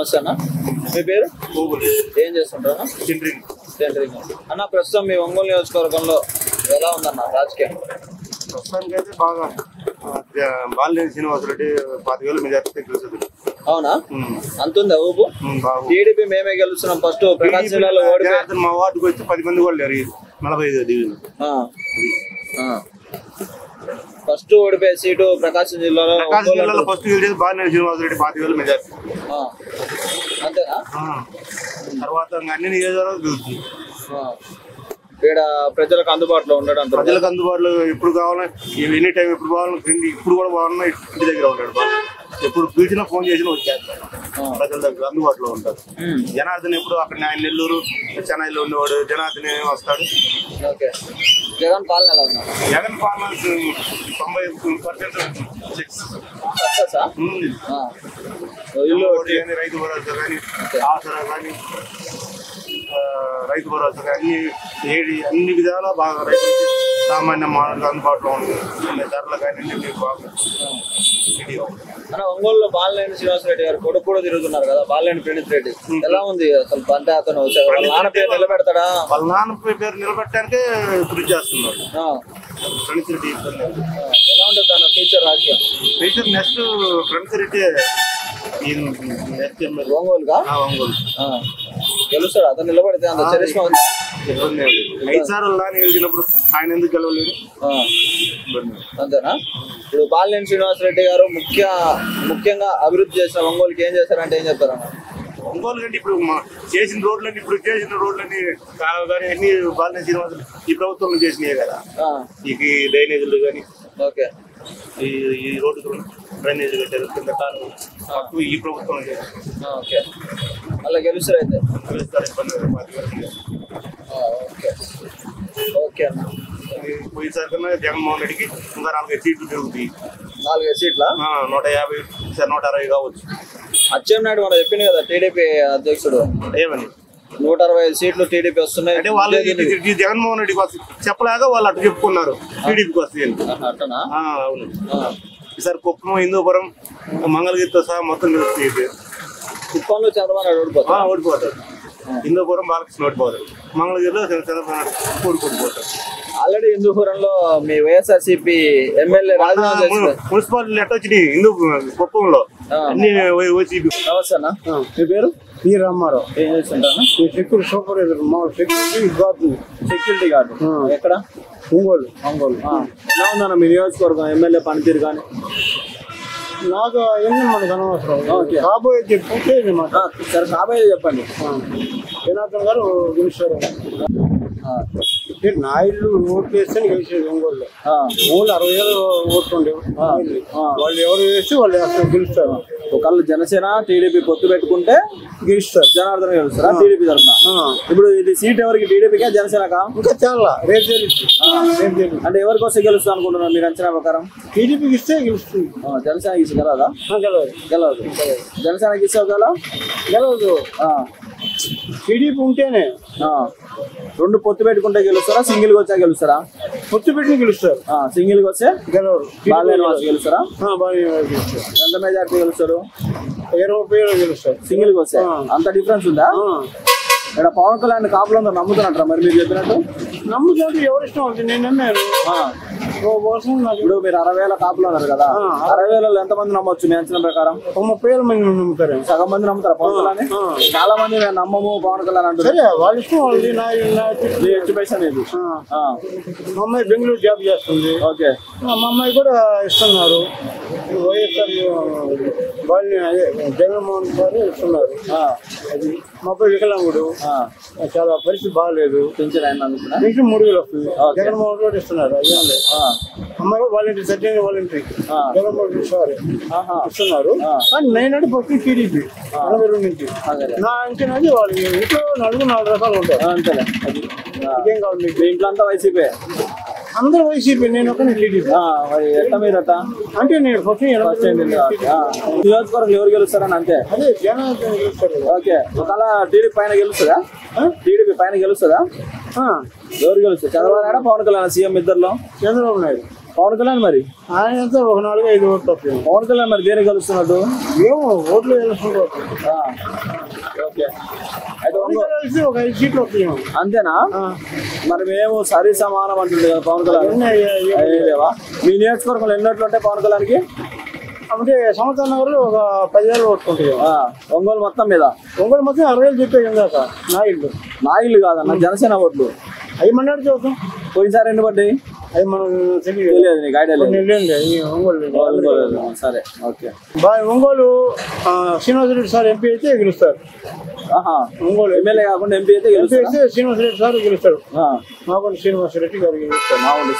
నమస్తే అన్న, మీ పేరు? ఏం చేస్తుంటారు? టెండరింగ్. అన్న, ప్రస్తుతం మీ ఒంగోలు నియోజకవర్గంలో ఎలా ఉందన్న రాజకీయం? ప్రస్తుతానికి అయితే బాగా బాలినేని శ్రీనివాసరెడ్డి 5,000 మెజార్టీ గెలుస్తుంది. అవునా? అంతుందా ఊపు? టీడీపీ మేమే గెలుస్తున్నాం. ఫస్ట్ ప్రకాశం జిల్లాలో మా వార్డుకు వచ్చి 10 మంది కూడా లేరు. 45 డివిజన్ ఫస్ట్ ఓడిపోయే సీటు ప్రకాశం జిల్లాలో. ఫస్ట్ గెలిచేది బాలినేని శ్రీనివాసరెడ్డి 5,000 మెజార్టీ. అంతేనా? తర్వాత అన్ని నియోజకవర్గాలు గెలుస్తుంది. ఇక్కడ ప్రజలకు అందుబాటులో ఉండడం, ప్రజలకు అందుబాటులో ఎప్పుడు కావాలన్నా ఎనీ టైం ఎప్పుడు కావాలన్నా ఇప్పుడు కూడా కావాలన్నా ఇంటి దగ్గర ఉంటాడు. ఎప్పుడు పిలిచినా ఫోన్ చేసినా వచ్చేస్తారు. ప్రజల దగ్గర అందుబాటులో ఉంటారు. జనార్దన్ ఎప్పుడు అక్కడ ఆయన నెల్లూరు చెన్నైలో ఉండేవాడు. జనార్దన్ వస్తాడు. జగన్ పాలన ఎలా ఉన్నా? జగన్ పాలన 90% రైతు భరోసా కానీ ఆసరా కానీ రైతు భరోసా కానీ అన్ని విధాలా బాగా రైతులకి సామాన్య మానవులకు అందుబాటులో ఉంటుంది. ధరలు కానీ బాగా. ఒంగోలులో బాలినేని శ్రీనివాసరెడ్డి గారు కొడుకు కూడా తిరుగుతున్నారు కదా, బాలినేని ప్రణీత్ రెడ్డి. ఎలా ఉంది అసలు? అంటే అతను వాళ్ళ నాన్న పేరు నిలబెడతాడా? వాళ్ళ నాన్న పేరు నిలబెట్టడానికి కృషి చేస్తున్నారు. ప్రణీత్ రెడ్డి ఎలా ఉంటుంది తన ఫ్యూచర్ రాజకీయం? ఫ్యూచర్ నెక్స్ట్ ప్రణీత్ రెడ్డి ఒంగోలుగా ఒంగోలు గెలుస్తాడు. అతను నిలబడితే అంత చరిష్మా ఉంది. 5 సార్లు నాని గెలిచినప్పుడు ఆయన ఎందుకు గెలవలేదు? అంతేనా? ఇప్పుడు బాలినేని శ్రీనివాసరెడ్డి గారు ముఖ్యంగా అభివృద్ధి చేసిన ఒంగోలుకి ఏం చేస్తారంటే ఏం చెప్తారన్న? ఒంగోలు కంటే ఇప్పుడు చేసిన రోడ్లన్నీ కానీ అన్ని బాలినేని శ్రీనివాసరెడ్డి ఈ ప్రభుత్వంలో చేసినాయి కదా. ఈ డ్రైనేజీలు కానీ ఈ రోడ్డు డ్రైనేజ్ కట్టారు కింద కాలం ఈ ప్రభుత్వం చేశారు. అలా గెలుస్తారు అయితే. ఓకే అన్న. పోయినసారి కన్నా జగన్మోహన్ రెడ్డికి ఇంకా 4 సీట్లు తిరుగుతాయి. 4 సీట్ల 150 160 కావచ్చు. అచ్చెన్నాయుడు కూడా చెప్పింది కదా టీడీపీ అధ్యక్షుడు, ఏమని 165 సీట్లు టీడీపీ వస్తున్నాయి అంటే వాళ్ళు జగన్మోహన్ రెడ్డికి వస్తుంది చెప్పలేక వాళ్ళు అటు చెప్పుకున్నారు టీడీపీకి వస్తుంది. అవును. ఈసారి కుప్పం, హిందూపురం, మంగళగిరితో సహా మొత్తం గెలుస్తుంది. కుప్పంలో చంద్రబాబు నాయుడు ఓడిపోతారు. హిందూపురం బాలకృష్ణ ఓడిపోతారు. మంగళగిరిలో చంద్రబాబు నాయుడు ఓడిపోతారు. ఆల్రెడీ హిందూపురంలో మీ వైఎస్ఆర్సీపీ ఎమ్మెల్యే రాజీనామా మున్సిపాలిటీ లెటర్ వచ్చినాయి కుప్పంలో అన్ని వైసీపీ. నమస్తే అన్న, మీ పేరు? ఈ రామారావు. ఏం చేస్తుంటాను? Security supervisor. మా సెక్యూరిటీ గార్డు. ఎక్కడ? ఒంగోలు. ఎలా ఉందన్న మీ నియోజకవర్గం ఎమ్మెల్యే పనితీరు కానీ? నాకు ఏంది మనకు అనవసరం. కాబోయే చెప్పుకుంటే సరే, కాబోయే చెప్పండి. జనార్దన్ గారు గెలిచారు. నా ఇల్లు ఓట్లు వేస్తే గెలిచేది ఒంగోలులో. ఓన్లీ 60,000 ఓట్లు ఉండేవి. వాళ్ళు ఎవరు వేస్తే వాళ్ళు గెలుస్తారు. ఒకళ్ళు జనసేన టీడీపీ పొత్తు పెట్టుకుంటే గెలుస్తారు. జనార్దన్ గెలుస్తారా టీడీపీ తరఫున? ఇప్పుడు ఇది సీట్ ఎవరికి, టీడీపీకే జనసేనకా? ఇంకా చాలా రేపు తెలియదు. అంటే ఎవరికి వస్తే గెలుస్తా అనుకుంటున్నారు మీరు అంచనా ప్రకారం? టీడీపీకి ఇస్తే గెలుస్తుంది. జనసేనకి ఇస్తే గెలవదా? గెలవదు. జనసేనకి ఇస్తే గెలవదు. టీడీపీ ఉంటేనే. 2 పొత్తు పెట్టుకుంటే గెలుస్తారా, సింగిల్ గా వచ్చా గెలుస్తారా? పొత్తు పెట్టి గెలుస్తారు. సింగిల్ గా వస్తే గెలవరు. బాలినేని వాసు గెలుస్తారా? గెలుస్తారు. ఎంత మెజార్టీ గెలుస్తారు? 20,000 గెలుస్తారు సింగిల్ గా వస్తే. అంత డిఫరెన్స్ ఉందా? ఇక్కడ పవన్ కళ్యాణ్ కాపులందరూ నమ్ముతున్నట్రా మరి మీరు చెప్పినట్టు? నమ్ముతాడు, ఎవరు ఇష్టం అవుతుంది. నేను నమ్మాను. ఇప్పుడు మీరు 60,000 కాపులు అన్నారు కదా, 60,000 ఎంతమంది నమ్మొచ్చు మీ అంచనా ప్రకారం? 30,000 మంది నమ్ముతారు. సగం మంది నమ్ముతారా పవన్ కళ్యాణ్? చాలా మంది మేము నమ్మము పవన్ కళ్యాణ్ అంటారు. వాళ్ళ ఇష్టం వాళ్ళది. ఎడ్యుకేషన్ ఇది. మా అమ్మాయి బెంగళూరు జాబ్ చేస్తుంది. ఓకే. మా అమ్మాయి కూడా ఇస్తున్నారు. వైఎస్ఆర్ జగన్మోహన్ గారు ఇస్తున్నారు. అది మా అబ్బాయి వికలాంగుడు. చాలా పరిస్థితి బాగాలేదు. పెన్షన్ 3,000 వస్తుంది. జగన్మోహన్ కూడా ఇస్తున్నారు. అమ్మాయి వాలంటీర్, సర్జరీ వాలంటీర్ జగన్మోహన్ ఇస్తున్నారు. కానీ 9 పర్సెంట్ టీడీపీ 82 నుంచి. నా అంచనాది వాళ్ళు ఇంట్లో 4 రకాలు ఉంటారు. అంతేలే. ఏం కావాలి మీకు? ఇంట్లో అంతా వైసీపీ, అందరూ వైసీపీ, నేను ఒక టీడీపీ. ఎట్లా మీరట అంటే నేను ఫస్ట్ నియోజకవర్గం ఎవరు గెలుస్తారని అంతే. అదే జనార్దన్ గెలుస్తారు. ఓకే. ఒకవేళ టీడీపీ పైన గెలుస్తుందా? ఎవరు గెలుస్తారు? చంద్రబాబు నాయుడు, పవన్ కళ్యాణ్ సీఎం ఇద్దరులో? చంద్రబాబు నాయుడు. పవన్ కళ్యాణ్ మరి ఆయన ఎంత ఒక 4-5 ఓట్లు వస్తాయి. పవన్ కళ్యాణ్ మరి దేనికి కలుస్తున్నట్టు? ఏమో ఓట్లు వేసుకుంటారు. ఓకే అయితే కలిసి ఒక 5 సీట్లు వస్తాయి. అంతేనా? మరి మేము సరి సమానం అంటుంది కదా పవన్ కళ్యాణ్. లేవా మీ నియోజకవర్గంలో ఎన్నోట్లు ఉంటాయి పవన్ కళ్యాణ్కి? అంటే సంవత్సరం నగర్లో ఒక 10,000 ఓట్టుకుంటాయి. ఒంగోలు మొత్తం మీద? ఒంగోలు మొత్తం 60,000 చెప్పాయి ఇందాక. నా ఇల్లు కాదన్న జనసేన ఓట్లు అవి మన్నాడు చూద్దాం. పోయినసారి ఎన్ని పడ్డాయి? అది మనం తెలియదు నీకు ఐడియా లేదు? ఒంగోలు సరే okay. Ongole Srinivasa Reddy sir MP అయితే గెలుస్తారు. ఒంగోలు ఎమ్మెల్యే కాకుండా ఎంపీ అయితే శ్రీనివాసరెడ్డి సార్ గెలుస్తాడు. మాగొండ శ్రీనివాసరెడ్డి గారు గెలుస్తారు. మామూలు